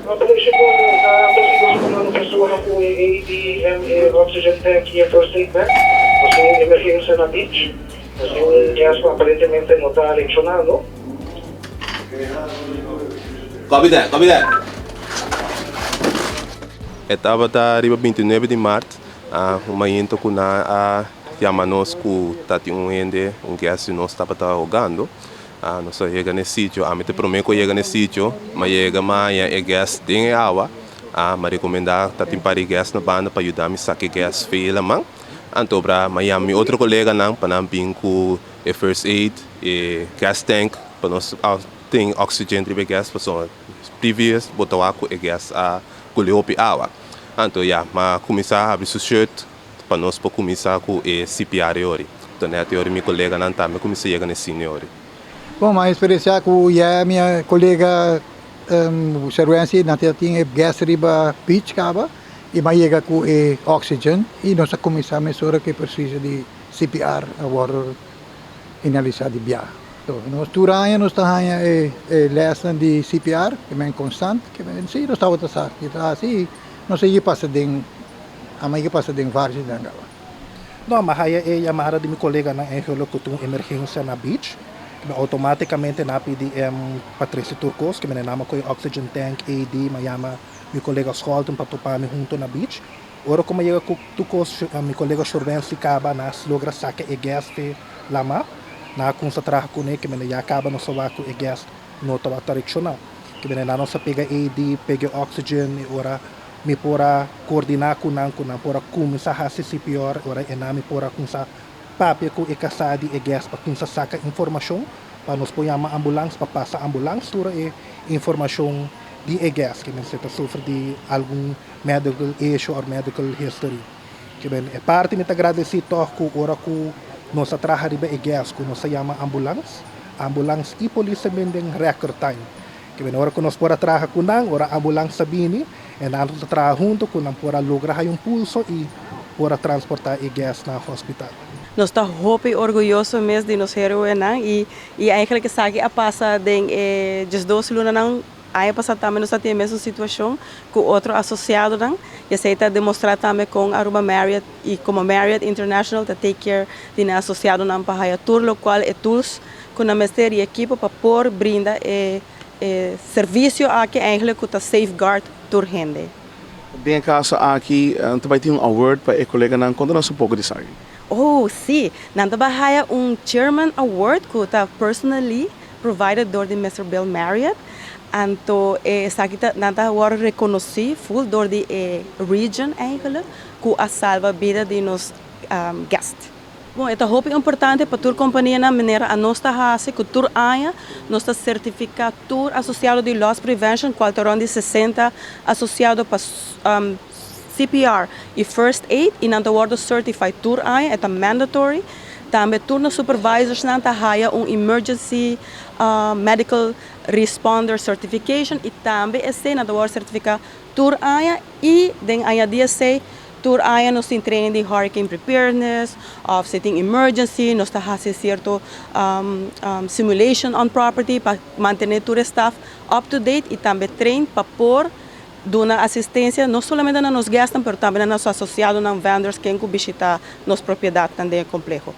Operation po, nakapasigos po ng pessoa na po AD, oxygen tank e first aid bag. Kasi yung emergency na beach. Kasi yung gas po aparentemente no está lesionado. Copy that. Tabata riba 29 de maart. Mainta ko na yamanos ko tati ende gas nós tabata jogando. Nós chega nesse sítio, a mete prome ko chega nesse sítio, mas chega mais gas tem água. Mas recomendar tati pari gas na banda para ajudar me saque gas feila man. Então para Miami outro colega não para não vir com first aid e gas tank para nós tem oxigeno riba gas para só previous botar água e gas a colher água. Então mas começar a abrir seu shirt para nós para começar com CPR ori. Então a teoria meu colega não tá, mas comecei a chegar nesse senior. Bom, a experiência com a minha colega Shurwensly natin tinha gas riba beach kaba e mais chega com oxigênio e nós começamos a mesura que precisa de CPR agora inalizar de bia. Então nós turanya nós tahanya lesson de CPR que é constante que é sim nós estava tasar kita assim nós ia passar den a mais passa den vários danga. Não, mas aí é yamada de meu colega na heroico com emergência na beach. Automaticamente na pidi para 13 turcos que me nama com oxygen tank AD mayama meu colega escolta para topar me junto na beach. Ora como chega com turcos meu colega Shurwensly acaba nas logra saca e gas te lama na kunsa traha ko ne que me ya acaba no sovaco e gas no tava direcional que me na nossa pega AD pega oxygen ora me pora coordenar com nan pora começar a se pior ora e na me pora kunsa papel com e casadi e gas para kunsa saca informação para nos pôr uma ambulância para passar ambulância tura e informação de e gas que você está sofre de algum medical issue or medical history que bem é parte me tá agradecer toco ora com nossa traha riba e gas com nossa chama ambulância e polícia bem record time que bem ora com nós pora traha com nan ora ambulância bini e nós traha junto com nan pora lograr pulso e pora transportar e gas na hospital. Nós estamos muito orgulhosos mesmo de nos heroinan e eigenlijk sabe a passar de 12 lunas não aí passar também nós temos a mesma situação com outro associado não e aceita demonstrar também com Aruba Marriott e como Marriott International to take care de na associado não para a tour local e tools com a mestre e equipe para por brinda serviço aqui eigenlijk com a safeguard tour gente. Bem caso aqui também tem award para o coleganan quando nós pouco de sabe. Oh, sim. Nanta bahaya chairman award ko ta personally provided door de Mr. Bill Marriott. Anto sakita nanta war reconheci full door de region eigenlijk ko a salva vida de nos guest. Bom, é muito importante para a companhia na maneira a nós haci que tour aia nós certifica tour associado de loss prevention qual terão de 60 associado para CPR e First Aid e não está certified tour aí é mandatory também turno supervisors não está emergency medical responder certification e também esse não está certificado tour aí e den aí dia sei tour aí nós tem training de hurricane preparedness of setting emergency nós está fazendo certo simulation on property para manter tour staff up to date e também train para pôr duna assistência não somente na nos gastam, mas também na nosso associado, na vendors que visitar nossa propriedade também complexo.